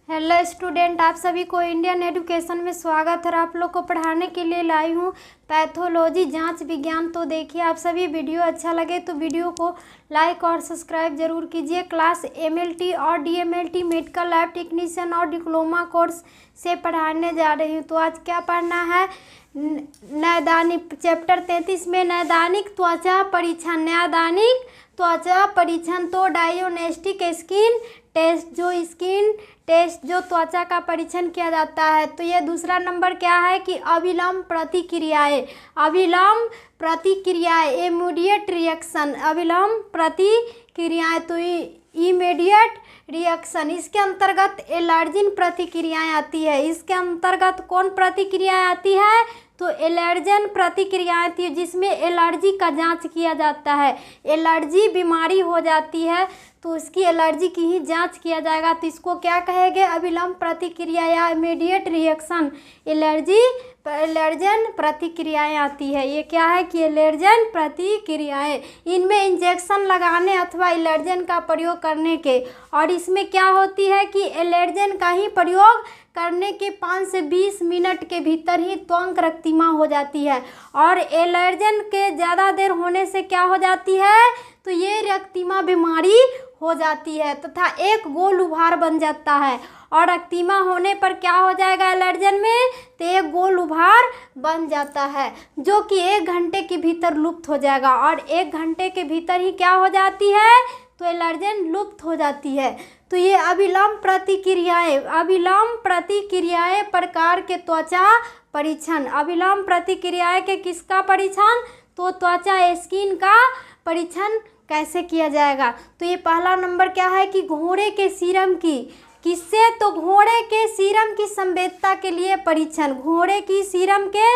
Hello student, आप सभी को इंडियन एजुकेशन में स्वागत है। आप लोग को पढ़ाने के लिए लाई हूँ पैथोलॉजी जांच विज्ञान। तो देखिए, आप सभी वीडियो अच्छा लगे तो वीडियो को लाइक और सब्सक्राइब जरूर कीजिए। क्लास एमएलटी और डीएमएलटी मेडिकल लैब टेक्नीशियन और डिप्लोमा कोर्स से पढ़ाने जा रही हूँ। तो आज क्या पढ़ना है, नैदानिक चैप्टर 33 में नैदानिक त्वचा परीक्षण। नैदानिक त्वचा परीक्षण तो डायग्नोस्टिक स्किन टेस्ट, जो स्किन टेस्ट जो त्वचा का परीक्षण किया जाता है। तो ये दूसरा नंबर क्या है कि अविलंब प्रतिक्रियाएं। अविलंब प्रतिक्रियाएं, इमीडिएट रिएक्शन। अविलंब प्रतिक्रियाएं तो इमीडिएट रिएक्शन। इसके अंतर्गत एलर्जिन प्रतिक्रियाएं आती है। इसके अंतर्गत कौन प्रतिक्रियाएं आती है, तो एलर्जन प्रतिक्रियाएं आती है, जिसमें एलर्जी का जांच किया जाता है। एलर्जी बीमारी हो जाती है तो उसकी एलर्जी की ही जांच किया जाएगा। तो इसको क्या कहेंगे, अविलंब प्रतिक्रिया या इमीडिएट रिएक्शन। एलर्जन प्रतिक्रियाएं आती है। ये क्या है कि एलर्जन प्रतिक्रियाएं, इनमें इंजेक्शन लगाने अथवा एलर्जन का प्रयोग करने के, और इसमें क्या होती है कि एलर्जन का ही प्रयोग करने के 5 से 20 मिनट के भीतर ही त्वंक रक्तिमा हो जाती है। और एलर्जन के ज़्यादा देर होने से क्या हो जाती है, तो ये रक्तिमा बीमारी हो जाती है तथा एक गोल उभार बन जाता है। और रक्तिमा होने पर क्या हो जाएगा एलर्जन में, तो एक गोल उभार बन जाता है, जो कि 1 घंटे के भीतर लुप्त हो जाएगा। और 1 घंटे के भीतर ही क्या हो जाती है, तो एलर्जन लुप्त हो जाती है। तो ये अविलंब प्रतिक्रियाएं, अविलंब प्रतिक्रियाएं प्रकार के त्वचा परीक्षण। अविलंब प्रतिक्रियाएं के किसका परीक्षण, तो त्वचा स्किन का परीक्षण कैसे किया जाएगा। तो ये पहला नंबर क्या है कि घोड़े के सीरम की, किससे, तो घोड़े के सीरम की संवेदता के लिए परीक्षण। घोड़े की सीरम के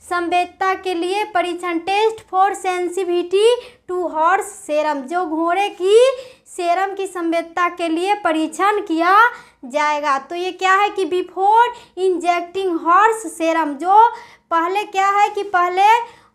संवेदता के लिए परीक्षण। Test for sensitivity to horse serum, जो घोड़े की सेरम की संवेदता के लिए परीक्षण किया जाएगा। तो ये क्या है कि बिफोर इंजेक्टिंग हॉर्स सेरम, जो पहले क्या है कि पहले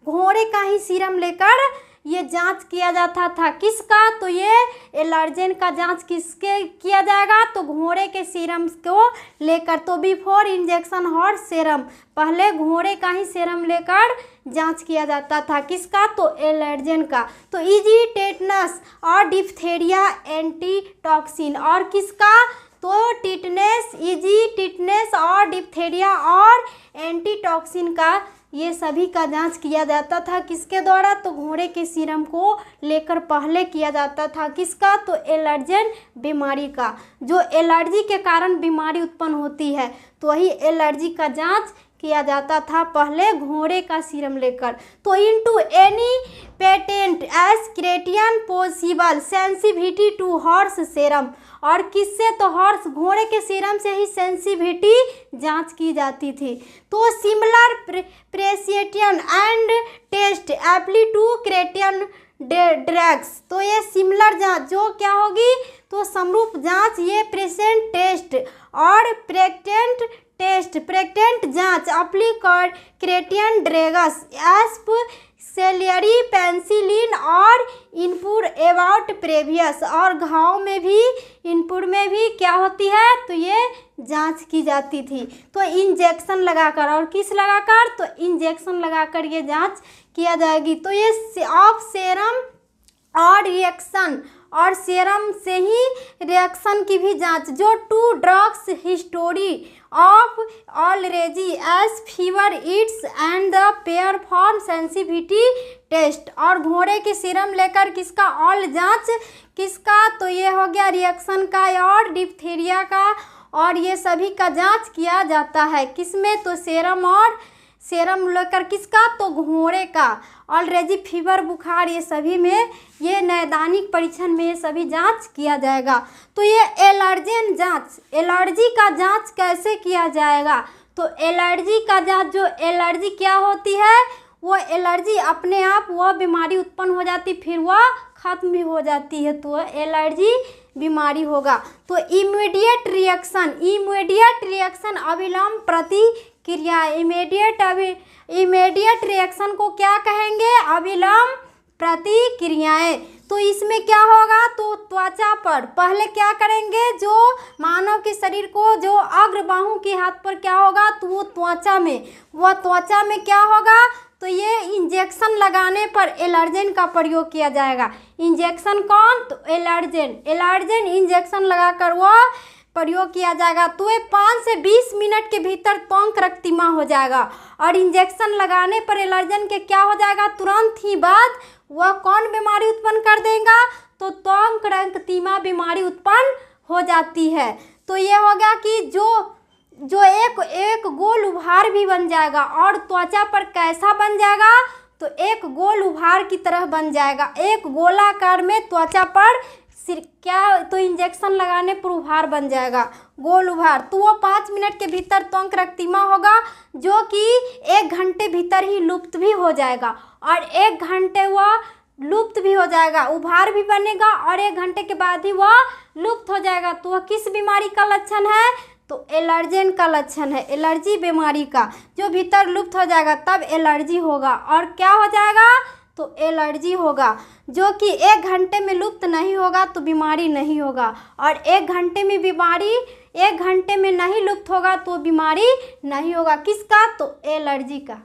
घोड़े का ही सीरम लेकर ये जांच किया जाता था। किसका, तो ये एलर्जन का जांच किसके किया जाएगा, तो घोड़े के सीरम को लेकर। तो बिफोर इंजेक्शन हॉर्स सेरम, पहले घोड़े का ही सीरम लेकर जांच किया जाता था। किसका, तो एलर्जन का। तो इजी टेटनस और डिप्थेरिया एंटीटॉक्सिन, और किसका, तो टिटनेस, इजी टिटनेस और डिप्थेरिया और एंटीटॉक्सिन का, ये सभी का जांच किया जाता था। किसके द्वारा, तो घोड़े के सीरम को लेकर पहले किया जाता था। किसका, तो एलर्जन बीमारी का, जो एलर्जी के कारण बीमारी उत्पन्न होती है, तो वही एलर्जी का जांच किया जाता था पहले घोड़े का सीरम लेकर। तो into any patent as criterion possible sensitivity to horse serum, और किससे, तो हॉर्स, घोड़े के सीरम से ही सेंसिटिविटी जांच की जाती थी। तो similar appreciation and test apply to criterion drugs, तो ये सिमिलर जांच जो क्या होगी, तो समरूप जांच, ये प्रेसेंट टेस्ट और प्रेग्नेंट टेस्ट, प्रेग्नेंट जांच अप्लीकर क्राइटेरियन ड्रग्स एस्प सेलियरी पेंसिलिन और इनपुट अबाउट प्रेवियस, और घाव में भी, इनपुट में भी क्या होती है, तो ये जांच की जाती थी। तो इंजेक्शन लगाकर, और किस लगाकर, तो इंजेक्शन लगाकर ये जांच किया जाएगी। तो ये ऑफ सेरम और रिएक्शन, और सेरम से ही रिएक्शन की भी जांच, जो 2 drugs history of already as fever it's and the pair form sensitivity test, और घोड़े के सीरम लेकर किसका, ऑल जांच, किसका, तो ये हो गया रिएक्शन का और डिप्थेरिया का, और ये सभी का जांच किया जाता है। किसमें, तो सेरम और सेरम लेकर किसका, तो घोड़े का। ऑलरेडी फीवर, बुखार, ये सभी में, ये नैदानिक परीक्षण में ये सभी जांच किया जाएगा। तो ये एलर्जन जांच, एलर्जी का जांच कैसे किया जाएगा, तो एलर्जी का जांच, जो एलर्जी क्या होती है, वो एलर्जी अपने आप वह बीमारी उत्पन्न हो जाती, फिर वह खत्म भी हो जाती है, तो एलर्जी बीमारी होगा। तो इमीडिएट रिएक्शन, इमीडिएट रिएक्शन अविलंब प्रतिक्रिया, इमीडिएट रिएक्शन को क्या कहेंगे, अविलंब प्रतिक्रियाएं। तो इसमें क्या होगा, तो त्वचा पर पहले क्या करेंगे, जो मानव के शरीर को जो अग्रबाहु के हाथ पर क्या होगा, तो वो त्वचा में क्या होगा, तो ये इंजेक्शन लगाने पर एलर्जेन का प्रयोग किया जाएगा। इंजेक्शन कौन, तो एलर्जेन इंजेक्शन लगाकर वो प्रयोग किया जाएगा। तो ये 5 से 20 मिनट के भीतर त्वक रक्तिमा हो जाएगा। और इंजेक्शन लगाने पर एलर्जेन के क्या हो जाएगा, तुरंत ही बाद वह कौन बीमारी उत्पन्न कर देगा, तो त्वक रक्तिमा बीमारी उत्पन्न हो जाती है। तो ये हो गया कि जो एक गोल उभार भी बन जाएगा। और त्वचा पर कैसा बन जाएगा, तो एक गोल उभार की तरह बन जाएगा, एक गोलाकार में त्वचा पर क्या, तो इंजेक्शन लगाने पर उभार बन जाएगा, गोल उभार। तो वो 5 मिनट के भीतर त्वक रक्तिमा होगा, जो कि 1 घंटे भीतर ही लुप्त भी हो जाएगा। और 1 घंटे वह लुप्त भी हो जाएगा, उभार भी बनेगा और 1 घंटे के बाद ही वह लुप्त हो जाएगा। तो वह किस बीमारी का लक्षण है, तो एलर्जेन का लक्षण है, एलर्जी बीमारी का। जो भीतर लुप्त हो जाएगा तब एलर्जी होगा। और क्या हो जाएगा, तो एलर्जी होगा। जो कि 1 घंटे में लुप्त नहीं होगा तो बीमारी नहीं होगा। और 1 घंटे में बीमारी 1 घंटे में नहीं लुप्त होगा तो बीमारी नहीं होगा। किसका, तो एलर्जी का।